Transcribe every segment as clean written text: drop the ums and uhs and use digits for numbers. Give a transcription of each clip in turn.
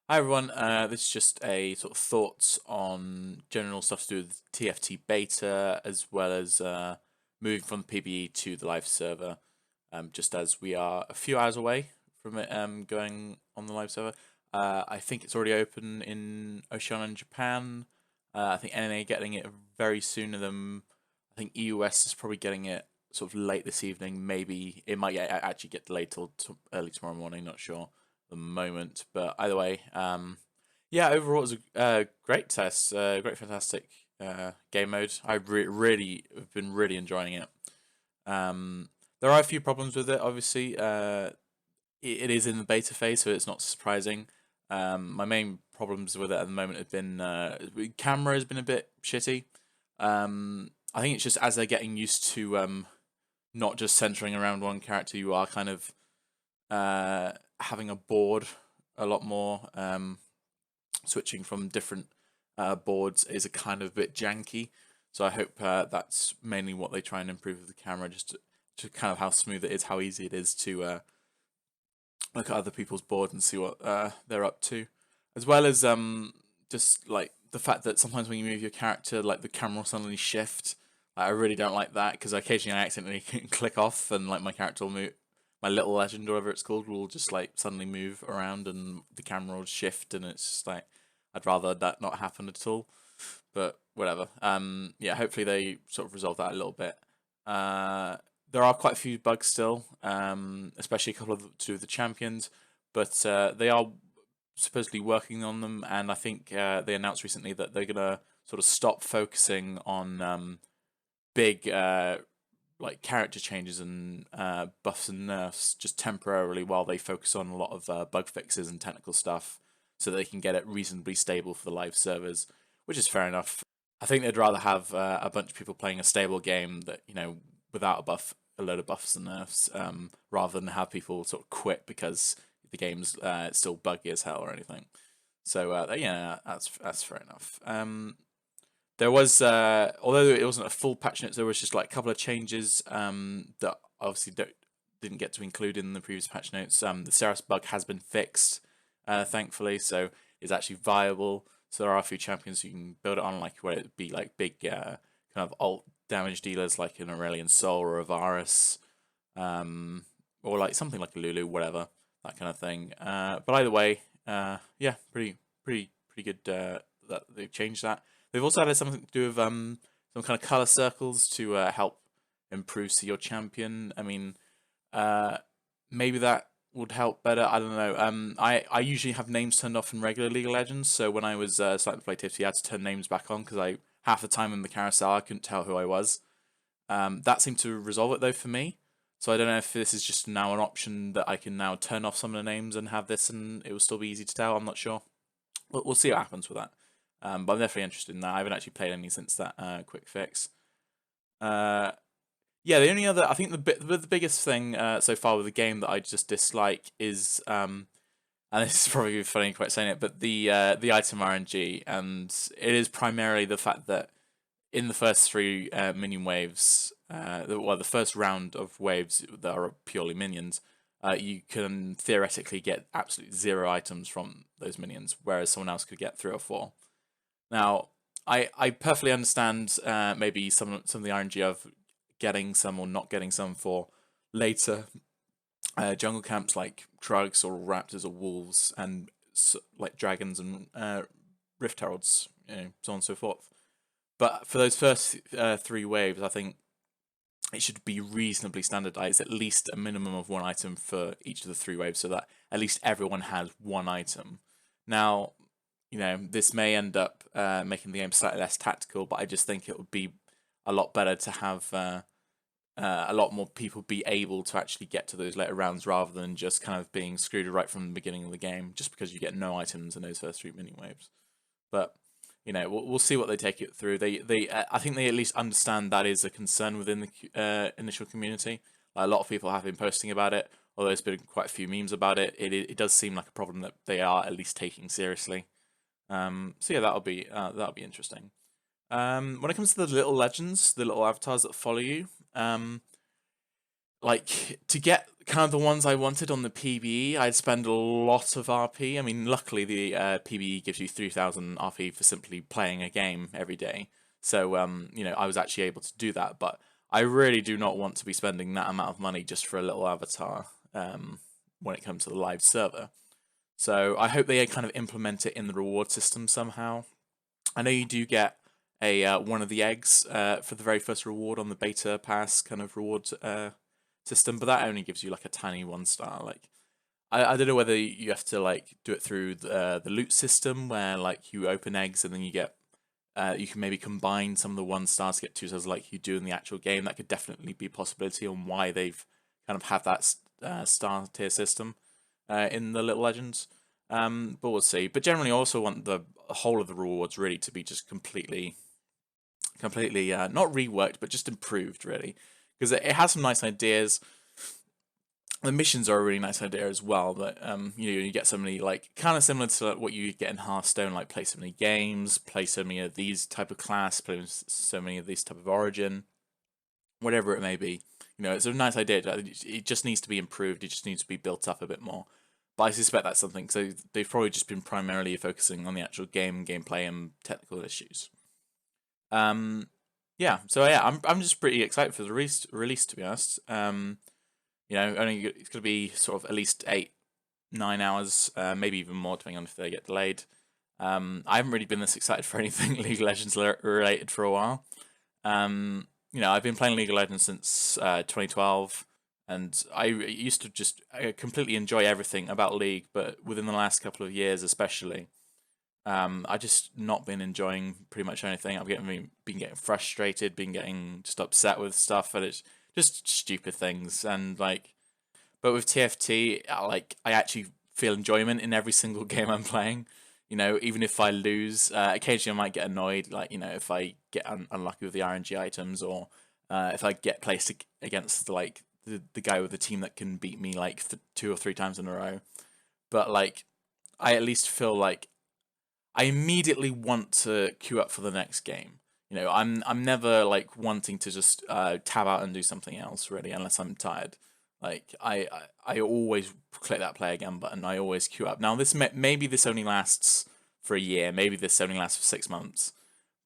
Hi everyone, this is just a sort of thoughts on general stuff to do with TFT beta as well as moving from the PBE to the live server, just as we are a few hours away from it going on the live server. I think it's already open in Oceania and Japan. I think NNA getting it very soon, and then I think EUS is probably getting it sort of late this evening. Maybe it might actually get delayed till early tomorrow morning, not sure the moment. But either way, yeah, overall it was a great test, great, fantastic game mode. I really have been really enjoying it. There are a few problems with it, obviously. It is in the beta phase, so it's not surprising. My main problems with it at the moment have been camera has been a bit shitty. I think it's just as they're getting used to not just centering around one character, you are kind of having a board a lot more. Switching from different boards is a kind of bit janky. So I hope that's mainly what they try and improve with the camera, just to kind of how smooth it is, how easy it is to look at other people's board and see what they're up to, as well as just like the fact that sometimes when you move your character, like the camera will suddenly shift. Like, I really don't like that because occasionally I accidentally click off and like my character will move, my little legend or whatever it's called will just like suddenly move around and the camera will shift and it's just like I'd rather that not happen at all. But whatever. Yeah, hopefully they sort of resolve that a little bit. There are quite a few bugs still, especially a couple of to do with the champions, but they are supposedly working on them, and I think they announced recently that they're gonna sort of stop focusing on big like character changes and buffs and nerfs just temporarily while they focus on a lot of bug fixes and technical stuff, so they can get it reasonably stable for the live servers, which is fair enough. I think they'd rather have a bunch of people playing a stable game that without a load of buffs and nerfs, rather than have people sort of quit because the game's still buggy as hell or anything. So yeah, that's fair enough. There was, although it wasn't a full patch notes, there was just like a couple of changes that obviously didn't get to include in the previous patch notes. The Ceres bug has been fixed, thankfully, so it's actually viable. So there are a few champions you can build it on, like where it'd be like big kind of alt damage dealers, like an Aurelion Soul or a Varus, or like something like a Lulu, whatever, that kind of thing. But either way, yeah, pretty good that they've changed that. They've also added something to do with some kind of color circles to help improve see your champion. I mean, uh, maybe that would help better. I don't know. I usually have names turned off in regular League of Legends, so when I was starting to play TFT, I had to turn names back on because I half the time in the carousel I couldn't tell who I was. That seemed to resolve it though for me. So I don't know if this is just now an option that I can now turn off some of the names and have this, and it will still be easy to tell. I'm not sure. We'll see what happens with that. But I'm definitely interested in that. I haven't actually played any since that quick fix. Uh, yeah, the only other, I think the biggest thing so far with the game that I just dislike is, and this is probably funny quite saying it, but the item RNG, and it is primarily the fact that in the first three minion waves, the first round of waves that are purely minions, you can theoretically get absolutely zero items from those minions, whereas someone else could get three or four. Now, I perfectly understand maybe some of the RNG of getting some or not getting some for later jungle camps like Trugs or Raptors or Wolves and like dragons and Rift Heralds, so on and so forth. But for those first three waves, I think it should be reasonably standardized, at least a minimum of one item for each of the three waves, so that at least everyone has one item. Now, this may end up making the game slightly less tactical, but I just think it would be a lot better to have a lot more people be able to actually get to those later rounds rather than just kind of being screwed right from the beginning of the game just because you get no items in those first three mini waves. But we'll see what they take it through. I think they at least understand that is a concern within the initial community. Like, a lot of people have been posting about it, although there's been quite a few memes about it. It does seem like a problem that they are at least taking seriously. So yeah, that'll be interesting. When it comes to the little legends, the little avatars that follow you, like to get kind of the ones I wanted on the PBE, I'd spend a lot of RP. I mean, luckily the PBE gives you 3,000 RP for simply playing a game every day. So you know, I was actually able to do that, but I really do not want to be spending that amount of money just for a little avatar when it comes to the live server. So I hope they kind of implement it in the reward system somehow. I know you do get a one of the eggs for the very first reward on the beta pass kind of reward system, but that only gives you like a tiny 1 star. Like I don't know whether you have to like do it through the loot system where like you open eggs and then you get you can maybe combine some of the 1 stars to get 2 stars like you do in the actual game. That could definitely be a possibility on why they've kind of had that star tier system in the Little Legends. But we'll see. But generally, I also want the whole of the rewards really to be just completely not reworked, but just improved really, because it has some nice ideas. The missions are a really nice idea as well, but you know, you get so many like kind of similar to what you get in Hearthstone, like play so many games, play so many of these type of class, play so many of these type of origin, whatever it may be. You know, it's a nice idea. It just needs to be improved. It just needs to be built up a bit more. But I suspect that's something. So they've probably just been primarily focusing on the actual gameplay, and technical issues. Yeah. So yeah, I'm just pretty excited for the release to be honest. You know, only it's going to be sort of at least 8-9 hours, maybe even more, depending on if they get delayed. I haven't really been this excited for anything League of Legends related for a while. You know, I've been playing League of Legends since 2012, and I used to just completely enjoy everything about League, but within the last couple of years, especially, I just not been enjoying pretty much anything. I've been getting frustrated, been getting just upset with stuff, and it's just stupid things. And like, but with TFT, like I actually feel enjoyment in every single game I'm playing. You know, even if I lose, occasionally I might get annoyed. Like, you know, if I get unlucky with the RNG items, or if I get placed against like the guy with the team that can beat me like 2 or 3 times in a row. But like, I at least feel like I immediately want to queue up for the next game. You know, I'm never like wanting to just tab out and do something else really, unless I'm tired. Like I always click that play again button. I always queue up. Now this maybe this only lasts for a year. Maybe this only lasts for 6 months.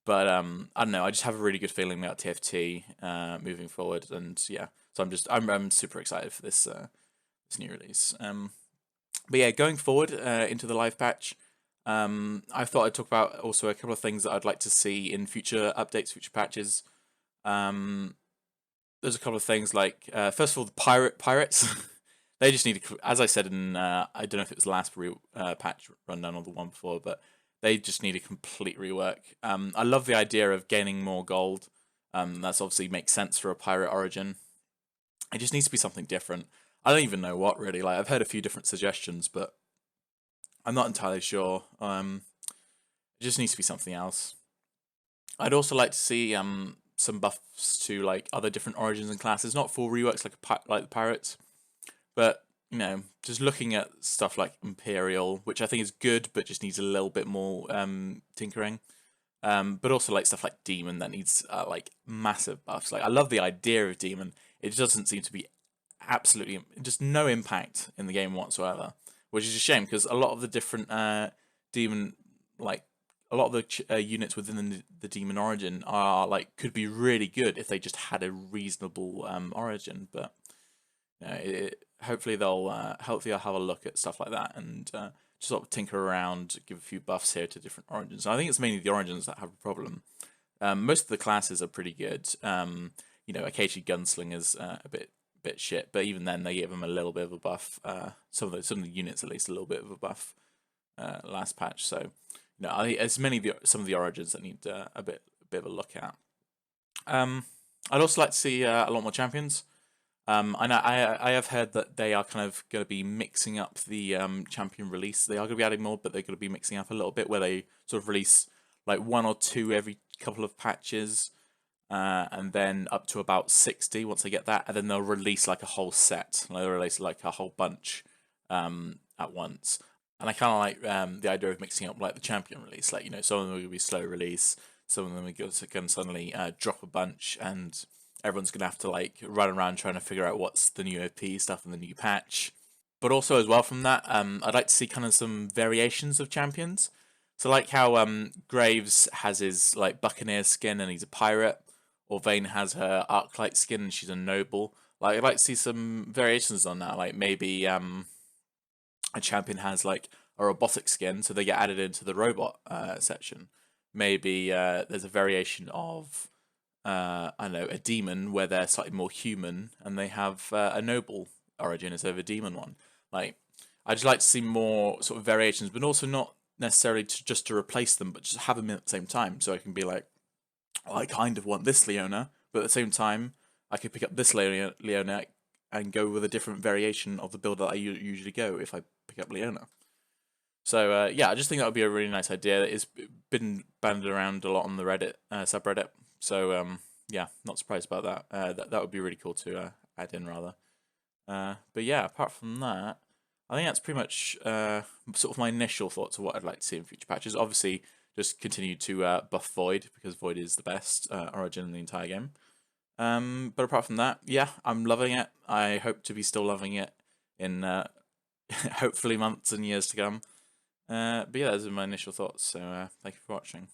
But I don't know. I just have a really good feeling about TFT moving forward, and yeah. So I'm super excited for this new release. But yeah, going forward into the live patch. I thought I'd talk about also a couple of things that I'd like to see in future updates, future patches. There's a couple of things like, first of all, the pirates. They just need to, as I said in, I don't know if it was the last patch rundown or the one before, but they just need a complete rework. I love the idea of gaining more gold. That's obviously makes sense for a pirate origin. It just needs to be something different. I don't even know what really. Like I've heard a few different suggestions, but I'm not entirely sure. It just needs to be something else. I'd also like to see some buffs to like other different origins and classes, not full reworks like the pirates, but you know, just looking at stuff like Imperial, which I think is good, but just needs a little bit more tinkering. But also like stuff like Demon that needs like massive buffs. Like I love the idea of Demon. It doesn't seem to be absolutely just no impact in the game whatsoever, which is a shame because a lot of the different Demon, like a lot of the units within the Demon origin are like could be really good if they just had a reasonable origin. But you know, hopefully they'll have a look at stuff like that and just sort of tinker around, give a few buffs here to different origins. I think it's mainly the origins that have a problem. Most of the classes are pretty good. You know, occasionally Gunslingers a bit shit, but even then they give them a little bit of a buff. Some of the units at least a little bit of a buff last patch. So you know, as some of the origins that need a bit of a look at. I'd also like to see a lot more champions. I know I have heard that they are kind of going to be mixing up the champion release. They are going to be adding more, but they're going to be mixing up a little bit where they sort of release like 1 or 2 every couple of patches, and then up to about 60 once they get that, and then they'll release like a whole set. They'll release like a whole bunch at once. And I kind of like the idea of mixing up like the champion release. Like, you know, some of them will be slow release, some of them are going to suddenly drop a bunch, and everyone's gonna have to like run around trying to figure out what's the new OP stuff in the new patch. But also as well from that, I'd like to see kind of some variations of champions. So like how Graves has his like Buccaneer skin and he's a pirate, or Vayne has her Arclight skin and she's a noble. Like I'd like to see some variations on that. Like maybe a champion has like a robotic skin, so they get added into the robot section. Maybe there's a variation of I don't know, a demon where they're slightly more human and they have a noble origin instead of a demon one. Like, I just like to see more sort of variations, but also not necessarily just to replace them, but just have them at the same time. So I can be like, oh, I kind of want this Leona, but at the same time, I could pick up this Leona and go with a different variation of the build that I usually go if I pick up Leona. So yeah, I just think that would be a really nice idea. It's been banded around a lot on the Reddit subreddit. So yeah, not surprised about that. That would be really cool to add in rather. But yeah, apart from that, I think that's pretty much sort of my initial thoughts of what I'd like to see in future patches. Obviously, just continue to buff Void because Void is the best origin in the entire game. But apart from that, yeah, I'm loving it. I hope to be still loving it in hopefully months and years to come. But yeah, those are my initial thoughts. So thank you for watching.